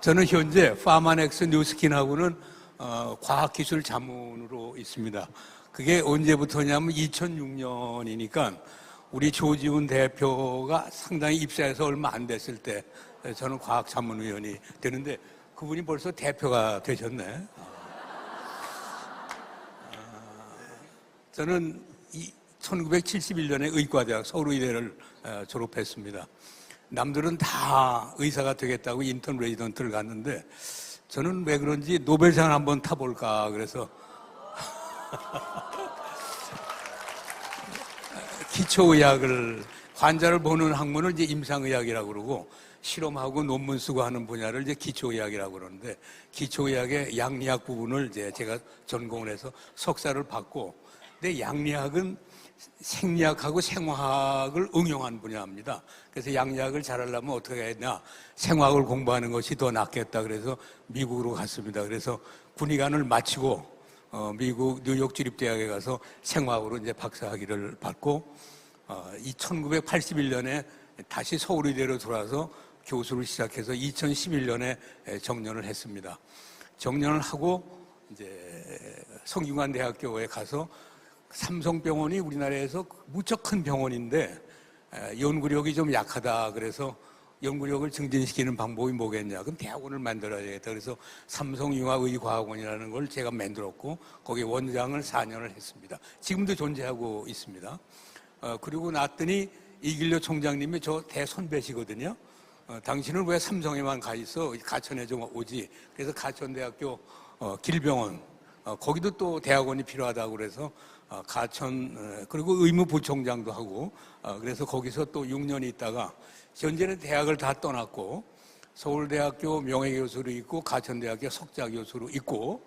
저는 현재 파마넥스 뉴스킨하고는 과학기술 자문으로 있습니다. 그게 언제부터냐면 2006년이니까 우리 조지훈 대표가 상당히 입사해서 얼마 안 됐을 때 저는 과학자문위원이 되는데 그분이 벌써 대표가 되셨네. 저는 1971년에 의과대학 서울의대를 졸업했습니다. 남들은 다 의사가 되겠다고 인턴 레지던트를 갔는데 저는 왜 그런지 노벨상을 한번 타볼까 그래서 기초의학을 환자를 보는 학문을 이제 임상의학이라고 그러고 실험하고 논문 쓰고 하는 분야를 이제 기초의학이라고 그러는데 기초의학의 양리학 부분을 이제 제가 전공을 해서 석사를 받고 근데 양리학은 생리학하고 생화학을 응용한 분야입니다. 그래서 양리학을 잘하려면 어떻게 해야 되냐 생화학을 공부하는 것이 더 낫겠다 그래서 미국으로 갔습니다. 그래서 군의관을 마치고 미국 뉴욕 주립대학에 가서 생화학으로 이제 박사학위를 받고 이 1981년에 다시 서울의대로 돌아와서 교수를 시작해서 2011년에 정년을 했습니다. 정년을 하고 이제 성균관대학교에 가서 삼성병원이 우리나라에서 무척 큰 병원인데 연구력이 좀 약하다 그래서 연구력을 증진시키는 방법이 뭐겠냐 그럼 대학원을 만들어야겠다 그래서 삼성융합의과학원이라는 걸 제가 만들었고 거기 원장을 4년을 했습니다. 지금도 존재하고 있습니다. 그리고 났더니 이길료 총장님이 저 대선배시거든요. 당신은 왜 삼성에만 가 있어? 가천에 좀 오지. 그래서 가천대학교 길병원 거기도 또 대학원이 필요하다고 그래서 가천 그리고 의무부총장도 하고 그래서 거기서 또 6년 있다가 현재는 대학을 다 떠났고 서울대학교 명예교수로 있고 가천대학교 석좌교수로 있고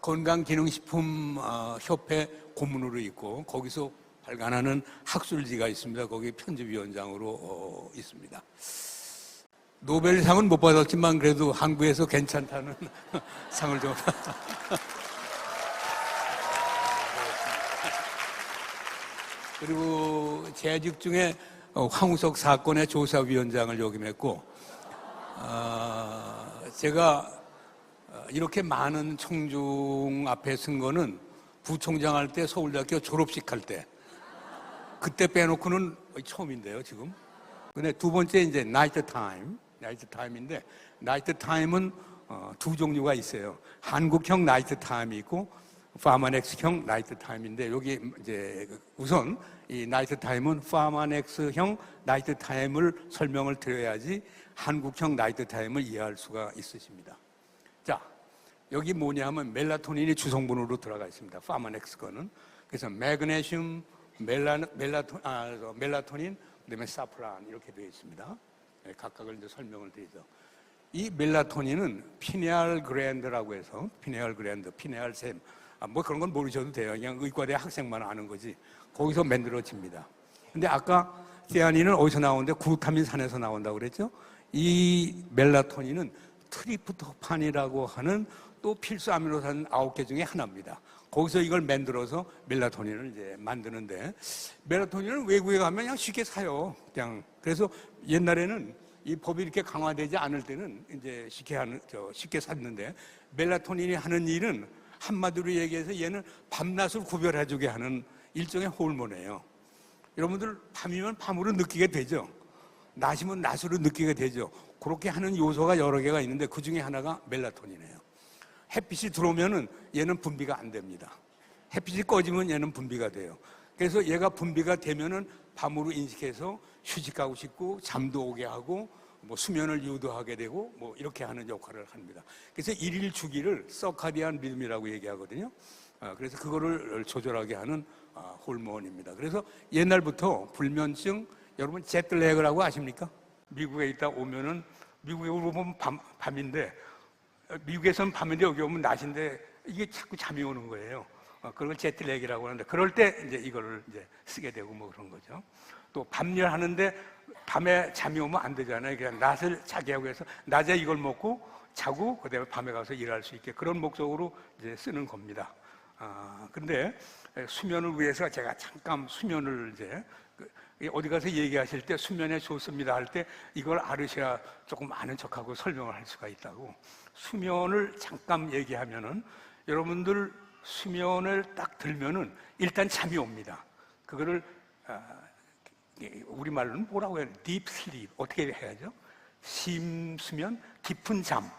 건강기능식품협회 고문으로 있고 거기서 발간하는 학술지가 있습니다. 거기 편집위원장으로 있습니다. 노벨상은 못 받았지만 그래도 한국에서 괜찮다는 상을 좀 그리고 재직 중에 황우석 사건의 조사위원장을 역임했고 제가 이렇게 많은 청중 앞에 쓴 거는 부총장 할 때 서울대학교 졸업식 할 때 그때 빼놓고는 처음인데요 지금. 근데 두 번째 이제 나이트 타임인데 나이트 타임은 두 종류가 있어요. 한국형 나이트 타임이 있고 파마넥스형 나이트 타임인데 여기 이제 우선 이 나이트 타임은 파마넥스형 나이트 타임을 설명을 드려야지 한국형 나이트 타임을 이해할 수가 있으십니다. 자, 여기 뭐냐면 멜라토닌이 주성분으로 들어가 있습니다. 파마넥스 거는. 그래서 매그네슘, 멜라토닌, 그다음에 사프란 이렇게 되어 있습니다. 각각을 이제 설명을 드리죠. 이 멜라토닌은 피네알 그랜드라고 해서 피네알 샘, 뭐 그런 건 모르셔도 돼요. 그냥 의과대 학생만 아는 거지. 거기서 만들어집니다. 근데 아까 세아닌은 어디서 나오는데 구타민산에서 나온다고 그랬죠? 이 멜라토닌은 트리프토판이라고 하는 또 필수 아미노산 9개 중에 하나입니다. 거기서 이걸 만들어서 멜라토닌을 이제 만드는데 멜라토닌을 외국에 가면 그냥 쉽게 사요. 그냥 그래서 옛날에는 이 법이 이렇게 강화되지 않을 때는 이제 쉽게 샀는데 멜라토닌이 하는 일은 한마디로 얘기해서 얘는 밤낮을 구별해주게 하는 일종의 호르몬이에요. 여러분들 밤이면 밤으로 느끼게 되죠. 낮이면 낮으로 느끼게 되죠. 그렇게 하는 요소가 여러 개가 있는데 그 중에 하나가 멜라토닌이에요. 햇빛이 들어오면은 얘는 분비가 안 됩니다. 햇빛이 꺼지면 얘는 분비가 돼요. 그래서 얘가 분비가 되면은 밤으로 인식해서 휴식하고 싶고 잠도 오게 하고 뭐 수면을 유도하게 되고 뭐 이렇게 하는 역할을 합니다. 그래서 일일 주기를 서카디안 리듬이라고 얘기하거든요. 그래서 그거를 조절하게 하는 호르몬입니다. 그래서 옛날부터 불면증 여러분 제트랙이라고 아십니까? 미국에 있다 오면은 미국에 오면 밤인데 미국에서는 밤인데 여기 오면 낮인데 이게 자꾸 잠이 오는 거예요. 그걸 제트랙이라고 하는데 그럴 때 이제 이거를 이제 쓰게 되고 뭐 그런 거죠. 또 밤일 하는데 밤에 잠이 오면 안 되잖아요. 그냥 낮을 자게 하고 해서 낮에 이걸 먹고 자고 그다음에 밤에 가서 일할 수 있게 그런 목적으로 이제 쓰는 겁니다. 근데 수면을 위해서 제가 잠깐 수면을 이제 어디 가서 얘기하실 때 수면에 좋습니다 할 때 이걸 알으셔야 조금 아는 척하고 설명을 할 수가 있다고. 수면을 잠깐 얘기하면은 여러분들 수면을 딱 들면은 일단 잠이 옵니다. 그거를 우리말로는 뭐라고 해요? deep sleep. 어떻게 해야죠? 심수면, 깊은 잠.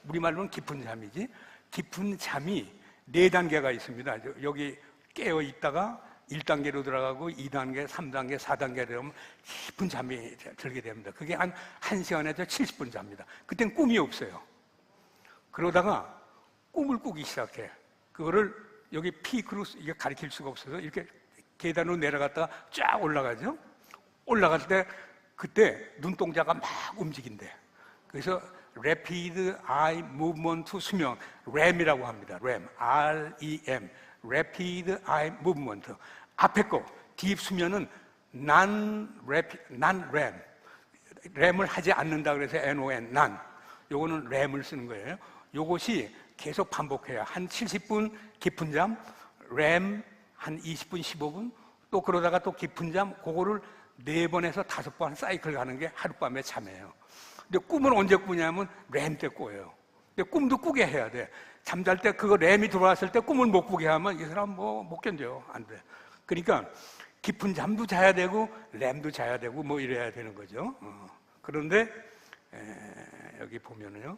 우리말로는 깊은 잠이지. 깊은 잠이 4단계가 있습니다. 여기 깨어 있다가 1단계로 들어가고 2단계, 3단계, 4단계 되면 깊은 잠이 들게 됩니다. 그게 한 1시간에서 70분 잡니다. 그땐 꿈이 없어요. 그러다가 꿈을 꾸기 시작해. 그거를 여기 피크로 이게 가리킬 수가 없어서 이렇게 계단으로 내려갔다가 쫙 올라가죠. 올라갈 때 그때 눈동자가 막 움직인대. 그래서 Rapid Eye Movement 수면, REM이라고 합니다. REM, R-E-M, Rapid Eye Movement. 앞에 거, 딥 수면은 non-REM, REM을 하지 않는다 그래서 NON, non. 요거는 REM을 쓰는 거예요. 요것이 계속 반복해요. 한 70분 깊은 잠, REM 한 20분, 15분, 또 그러다가 또 깊은 잠, 그거를 4번에서 5번 사이클 가는 게 하룻밤에 잠이에요. 근데 꿈은 언제 꾸냐면 REM 때 꿔요. 근데 꿈도 꾸게 해야 돼. 잠잘 때 그거 REM이 들어왔을 때 꿈을 못 꾸게 하면 이 사람 뭐 못 견뎌요. 안 돼. 그러니까 깊은 잠도 자야 되고 REM도 자야 되고 뭐 이래야 되는 거죠. 그런데 여기 보면은요.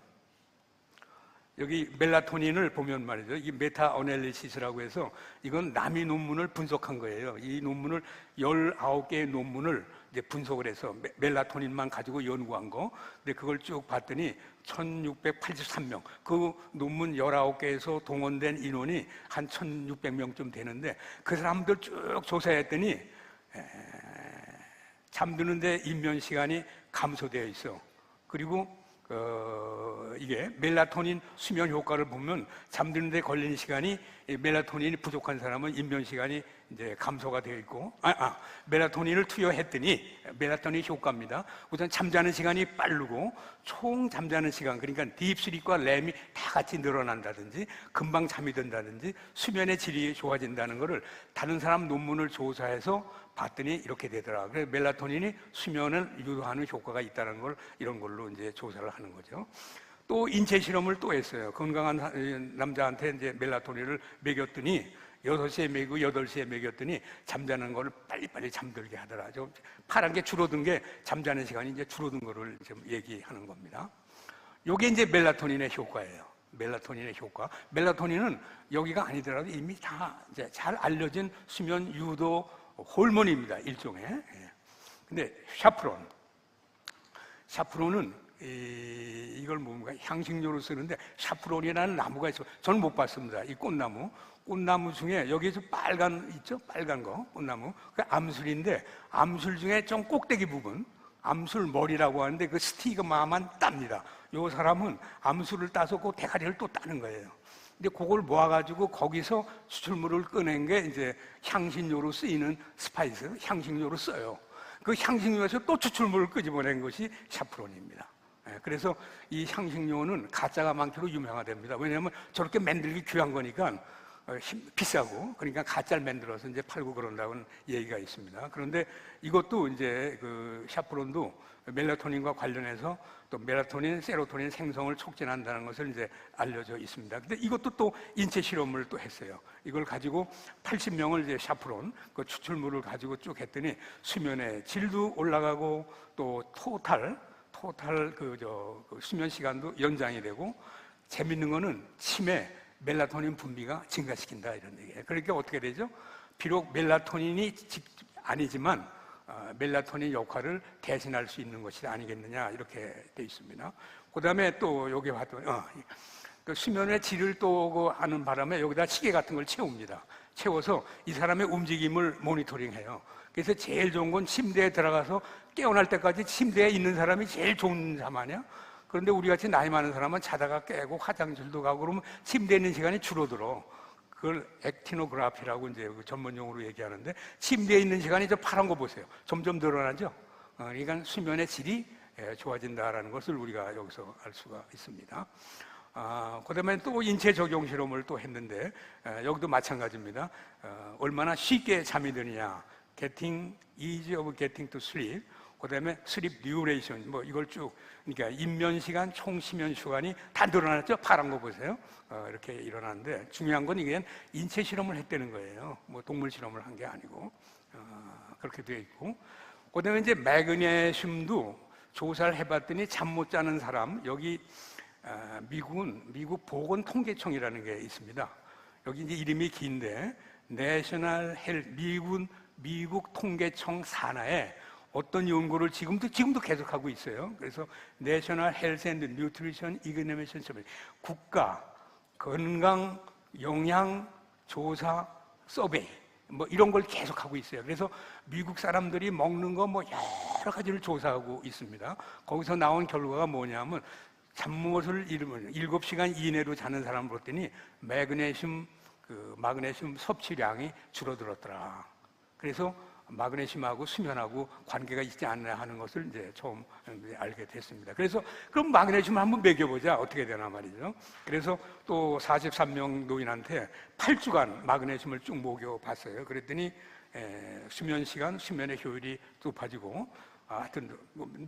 여기 멜라토닌을 보면 말이죠. 이 메타 어널리시스라고 해서 이건 남이 논문을 분석한 거예요. 이 논문을 19개의 논문을 이제 분석을 해서 멜라토닌만 가지고 연구한 거. 근데 그걸 쭉 봤더니 1683명. 그 논문 19개에서 동원된 인원이 한 1600명쯤 되는데 그 사람들 쭉 조사했더니 잠드는데 인면 시간이 감소되어 있어. 그리고 이게 멜라토닌 수면 효과를 보면 잠드는데 걸리는 시간이 멜라토닌이 부족한 사람은 인면 시간이 이제 감소가 되어 있고 멜라토닌을 투여했더니 멜라토닌 효과입니다. 우선 잠자는 시간이 빠르고 총 잠자는 시간 그러니까 딥슬립과 렘이 다 같이 늘어난다든지 금방 잠이 든다든지 수면의 질이 좋아진다는 것을 다른 사람 논문을 조사해서 봤더니 이렇게 되더라. 그래서 멜라토닌이 수면을 유도하는 효과가 있다는 걸 이런 걸로 이제 조사를 하는 거죠. 또 인체 실험을 또 했어요. 건강한 남자한테 이제 멜라토닌을 먹였더니 6시에 먹이고 8시에 먹였더니 잠자는 걸 빨리빨리 잠들게 하더라. 좀 파란 게 줄어든 게 잠자는 시간이 이제 줄어든 거를 지금 얘기하는 겁니다. 요게 이제 멜라토닌의 효과예요. 멜라토닌의 효과. 멜라토닌은 여기가 아니더라도 이미 다 이제 잘 알려진 수면 유도 호르몬입니다. 일종의. 근데 샤프론은 이걸 뭡니까? 향신료로 쓰는데 샤프론이라는 나무가 있어요. 저는 못 봤습니다. 이 꽃나무 중에 여기에서 빨간 있죠? 빨간 거 꽃나무. 그 암술인데 암술 중에 좀 꼭대기 부분 암술 머리라고 하는데 그 스티그마만 땁니다. 요 사람은 암술을 따서 그 대가리를 또 따는 거예요. 근데 그걸 모아가지고 거기서 추출물을 꺼낸 게 이제 향신료로 쓰이는 스파이스, 향신료로 써요. 그 향신료에서 또 추출물을 끄집어낸 것이 샤프론입니다. 그래서 이 향신료는 가짜가 많기로 유명하답니다. 왜냐하면 저렇게 만들기 귀한 거니까 비싸고 그러니까 가짜를 만들어서 이제 팔고 그런다는 얘기가 있습니다. 그런데 이것도 이제 그 샤프론도 멜라토닌과 관련해서 또 멜라토닌, 세로토닌 생성을 촉진한다는 것을 이제 알려져 있습니다. 근데 이것도 또 인체 실험을 또 했어요. 이걸 가지고 80명을 이제 샤프론 그 추출물을 가지고 쭉 했더니 수면의 질도 올라가고 또 토탈 그 수면 시간도 연장이 되고 재밌는 거는 치매 멜라토닌 분비가 증가시킨다 이런 얘기예요. 그러니까 어떻게 되죠? 비록 멜라토닌이 아니지만 멜라토닌 역할을 대신할 수 있는 것이 아니겠느냐 이렇게 돼 있습니다. 그 다음에 또 여기 봤더니 그 수면의 질을 또 하는 바람에 여기다 시계 같은 걸 채워서 이 사람의 움직임을 모니터링해요. 그래서 제일 좋은 건 침대에 들어가서 깨어날 때까지 침대에 있는 사람이 제일 좋은 잠 아니야? 그런데 우리같이 나이 많은 사람은 자다가 깨고 화장실도 가고 그러면 침대에 있는 시간이 줄어들어. 그걸 액티노그래피라고 이제 전문 용어로 얘기하는데 침대에 있는 시간이 저 파란 거 보세요. 점점 늘어나죠. 그러니까 수면의 질이 좋아진다라는 것을 우리가 여기서 알 수가 있습니다. 그다음에 또 인체 적용 실험을 또 했는데 여기도 마찬가지입니다. 얼마나 쉽게 잠이 드느냐, easy of getting to sleep. 그다음에 sleep duration, 뭐 이걸 쭉, 그러니까 입면 시간, 총 수면 시간이 다 늘어났죠. 파란 거 보세요. 이렇게 일어나는데 중요한 건 이게 인체 실험을 했다는 거예요. 뭐 동물 실험을 한 게 아니고 그렇게 되어 있고. 그다음에 이제 매그네슘도 조사를 해봤더니 잠 못 자는 사람, 여기 미국 보건통계청이라는 게 있습니다. 여기 이제 이름이 긴데 내셔널 헬 미국 통계청 산하에 어떤 연구를 지금도 계속하고 있어요. 그래서 내셔널 헬스 앤드 뉴트리션 이그노메이션 서비스, 국가 건강 영양 조사 서베이, 뭐 이런 걸 계속하고 있어요. 그래서 미국 사람들이 먹는 거 뭐 여러 가지를 조사하고 있습니다. 거기서 나온 결과가 뭐냐면 잠못을 7시간 이내로 자는 사람을 봤더니 마그네슘 섭취량이 줄어들었더라. 그래서 마그네슘하고 수면하고 관계가 있지 않나 하는 것을 이제 처음 알게 됐습니다. 그래서 그럼 마그네슘을 한번 먹여보자. 어떻게 되나 말이죠. 그래서 또 43명 노인한테 8주간 마그네슘을 쭉 먹여봤어요. 그랬더니 수면 시간, 수면의 효율이 높아지고, 하여튼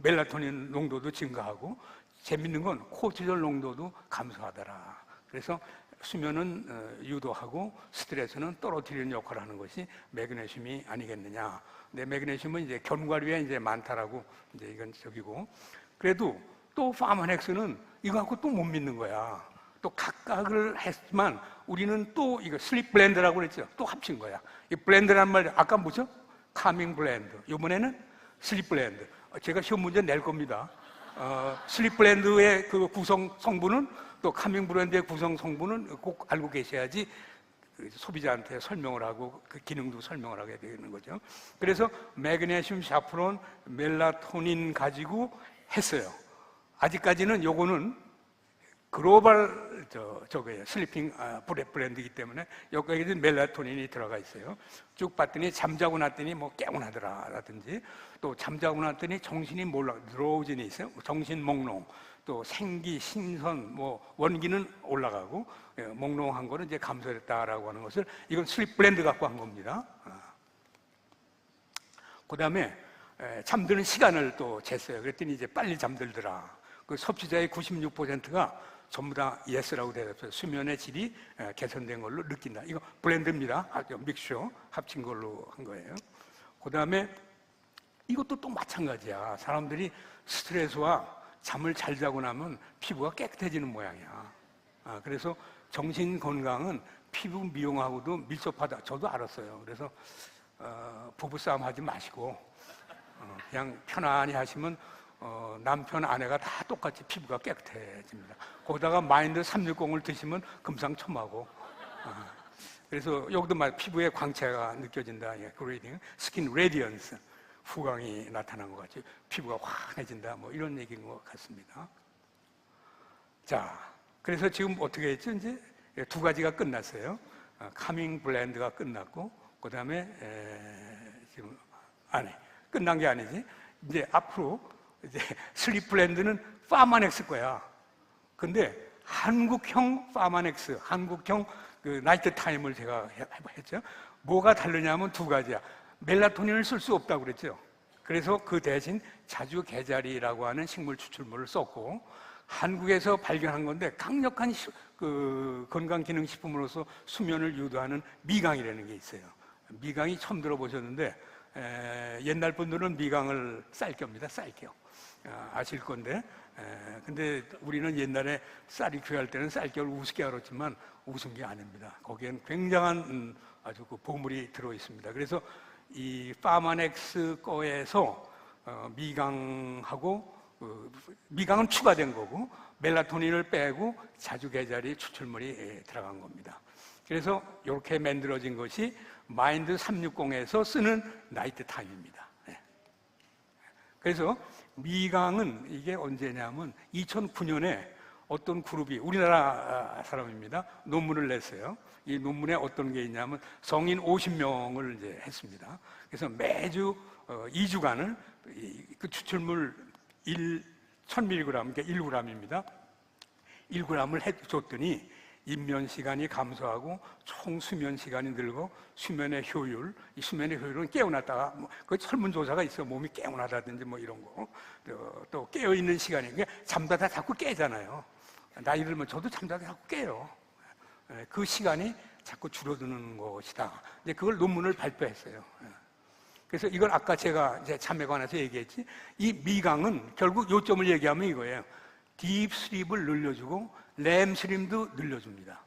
멜라토닌 농도도 증가하고, 재밌는 건 코르티졸 농도도 감소하더라. 그래서 수면은 유도하고 스트레스는 떨어뜨리는 역할을 하는 것이 매그네슘이 아니겠느냐. 근데 매그네슘은 이제 견과류에 이제 많다라고 이제 이건 저기고, 그래도 또 파마넥스는 이거 갖고 또 못 믿는 거야. 또 각각을 했지만 우리는 또 이거 슬립 블렌드라고 그랬죠. 또 합친 거야. 이 블렌드란 말 아까 뭐죠? 카밍 블렌드. 이번에는 슬립 블렌드. 제가 시험 문제 낼 겁니다. 슬립 블렌드의 그 구성 성분은 또 카밍 블렌드의 구성 성분은 꼭 알고 계셔야지 소비자한테 설명을 하고 그 기능도 설명을 하게 되는 거죠. 그래서 매그네슘, 샤프론, 멜라토닌 가지고 했어요. 아직까지는 요거는 글로벌 저거예요. 슬리핑 브랜드이기 때문에 여기에는 멜라토닌이 들어가 있어요. 쭉 봤더니 잠자고 났더니 뭐 깨운하더라라든지, 또 잠자고 났더니 정신이 몰라 드로우진이 있어요. 정신 몽롱, 또 생기, 신선, 뭐 원기는 올라가고 몽롱한 거는 이제 감소했다라고 하는 것을, 이건 슬립 블렌드 갖고 한 겁니다. 그다음에 잠드는 시간을 또 쟀어요. 그랬더니 이제 빨리 잠들더라. 그 섭취자의 96%가 전부 다 예스라고 대답해서 수면의 질이 개선된 걸로 느낀다. 이거 블렌드입니다. 믹쇼 합친 걸로 한 거예요. 그 다음에 이것도 또 마찬가지야. 사람들이 스트레스와 잠을 잘 자고 나면 피부가 깨끗해지는 모양이야. 그래서 정신 건강은 피부 미용하고도 밀접하다. 저도 알았어요. 그래서 부부싸움 하지 마시고 그냥 편안히 하시면 남편, 아내가 다 똑같이 피부가 깨끗해집니다. 거기다가 마인드 360을 드시면 금상첨화고. 그래서 여기도 피부의 광채가 느껴진다. 그레이딩, 스킨 레디언스, 후광이 나타난 것 같이 피부가 환해진다. 뭐 이런 얘기인 것 같습니다. 자, 그래서 지금 어떻게 했죠? 이제 두 가지가 끝났어요. 카밍 블렌드가 끝났고, 그 다음에 지금 끝난 게 아니지. 이제 앞으로 이제 슬립 블렌드는 파마넥스 거야. 근데 한국형 파마넥스, 한국형 그 나이트 타임을 제가 했죠. 뭐가 다르냐면 두 가지야. 멜라토닌을 쓸 수 없다고 그랬죠. 그래서 그 대신 자주 게자리라고 하는 식물 추출물을 썼고, 한국에서 발견한 건데 강력한 그 건강기능식품으로서 수면을 유도하는 미강이라는 게 있어요. 미강이 처음 들어보셨는데 옛날 분들은 미강을 쌀겨입니다. 쌀겨. 아실 건데, 근데 우리는 옛날에 쌀이 귀할 때는 쌀겨를 우습게 알았지만 우스운 게 아닙니다. 거기엔 굉장한 아주 그 보물이 들어 있습니다. 그래서 이 파마넥스 거에서 미강하고 미강은 추가된 거고 멜라토닌을 빼고 자주계자리 추출물이 들어간 겁니다. 그래서 이렇게 만들어진 것이 마인드 360에서 쓰는 나이트 타임입니다. 그래서 미강은 이게 언제냐면 2009년에 어떤 그룹이, 우리나라 사람입니다, 논문을 냈어요. 이 논문에 어떤 게 있냐면 성인 50명을 이제 했습니다. 그래서 매주 2주간을 그 추출물 1000mg, 그러니까 1g입니다. 1g을 해줬더니 입면 시간이 감소하고 총 수면 시간이 늘고 수면의 효율, 이 수면의 효율은 깨어났다가 그 설문조사가 있어. 몸이 깨어나다든지 이런 거, 또 깨어 있는 시간이, 그러니까 잠자다 자꾸 깨잖아요. 나이 들면 저도 잠자다 자꾸 깨요. 그 시간이 자꾸 줄어드는 것이다. 이제 그걸 논문을 발표했어요. 그래서 이걸 아까 제가 이제 잠에 관해서 얘기했지. 이 미강은 결국 요점을 얘기하면 이거예요. 딥슬립을 늘려주고 렘슬립도 늘려줍니다.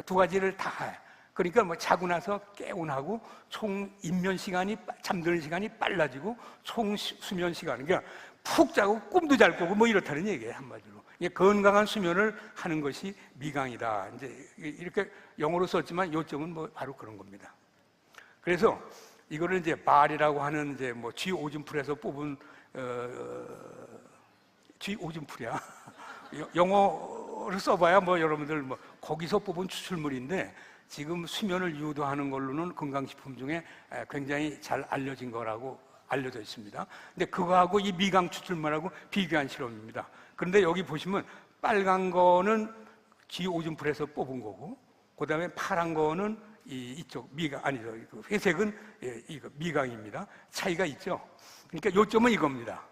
두 가지를 다 해. 그러니까 자고 나서 깨운하고 총 입면 시간이, 잠드는 시간이 빨라지고 총 수면 시간, 그러니까 푹 자고 꿈도 잘 꾸고 이렇다는 얘기예요, 한마디로. 건강한 수면을 하는 것이 미강이다. 이제 이렇게 영어로 썼지만 요점은 바로 그런 겁니다. 그래서 이거를 이제 발이라고 하는 이제 쥐 오줌풀에서 뽑은 쥐 오줌풀이야. 영어를 써봐야 여러분들 거기서 뽑은 추출물인데 지금 수면을 유도하는 걸로는 건강식품 중에 굉장히 잘 알려진 거라고 알려져 있습니다. 근데 그거하고 이 미강 추출물하고 비교한 실험입니다. 그런데 여기 보시면 빨간 거는 쥐 오줌풀에서 뽑은 거고, 그 다음에 파란 거는 이쪽 미강, 아니죠. 회색은 이거 미강입니다. 차이가 있죠. 그러니까 요점은 이겁니다.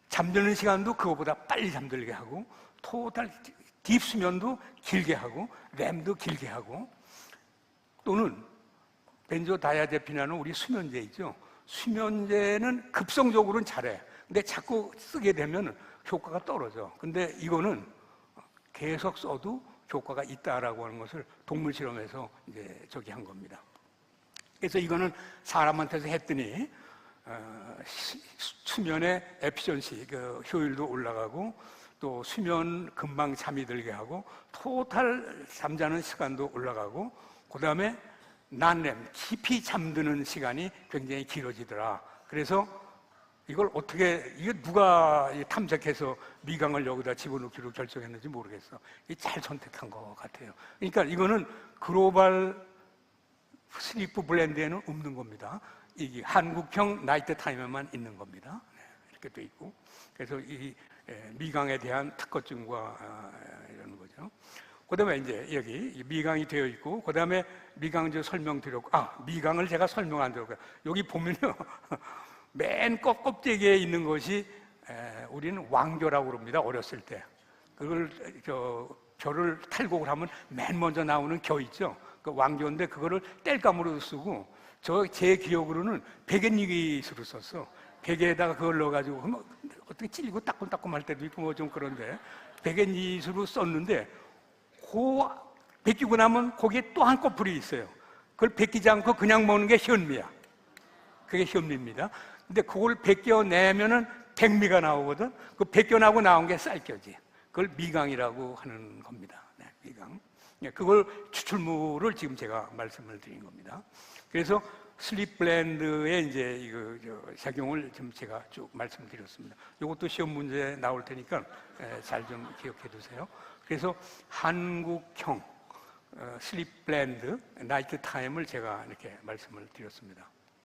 잠드는 시간도 그거보다 빨리 잠들게 하고, 토탈 딥수면도 길게 하고, 램도 길게 하고, 또는 벤조다이아제피나는 우리 수면제 있죠. 수면제는 급성적으로는 잘해. 근데 자꾸 쓰게 되면 효과가 떨어져. 근데 이거는 계속 써도 효과가 있다라고 하는 것을 동물 실험에서 이제 한 겁니다. 그래서 이거는 사람한테서 했더니 수면의 에피션시, 효율도 올라가고, 또 수면 금방 잠이 들게 하고, 토탈 잠자는 시간도 올라가고, 그 다음에 난렘, 깊이 잠드는 시간이 굉장히 길어지더라. 그래서 이걸 이게 누가 탐색해서 미강을 여기다 집어넣기로 결정했는지 모르겠어. 잘 선택한 것 같아요. 그러니까 이거는 글로벌 슬리프 블렌드에는 없는 겁니다. 이게 한국형 나이트 타임에만 있는 겁니다. 이렇게 돼 있고. 그래서 이 미강에 대한 특허증과 이런 거죠. 그 다음에 이제 여기 미강이 되어 있고, 그 다음에 미강 설명드렸고, 미강을 제가 설명 안 드렸고요. 여기 보면요. 맨 껍데기에 있는 것이 우리는 왕교라고 그럽니다. 어렸을 때. 그걸 벼를 탈곡을 하면 맨 먼저 나오는 겨 있죠. 그 왕교인데 그거를 땔감으로 쓰고, 제 기억으로는 백엔니깃으로 썼어. 베개에다가 그걸 넣어가지고 어떻게 찔리고 따끔따끔 할 때도 있고 좀 그런데 백엔니깃으로 썼는데, 벗기고 나면 거기에 또 한 꼬풀이 있어요. 그걸 벗기지 않고 그냥 먹는 게 현미야. 그게 현미입니다. 근데 그걸 벗겨내면은 백미가 나오거든. 그 벗겨나고 나온 게 쌀겨지. 그걸 미강이라고 하는 겁니다. 네, 미강. 그걸 추출물을 지금 제가 말씀을 드린 겁니다. 그래서 슬립 블렌드의 이제 작용을 지금 제가 쭉 말씀드렸습니다. 이것도 시험 문제 나올 테니까 잘 좀 기억해 두세요. 그래서 한국형 슬립 블렌드 나이트 타임을 제가 이렇게 말씀을 드렸습니다.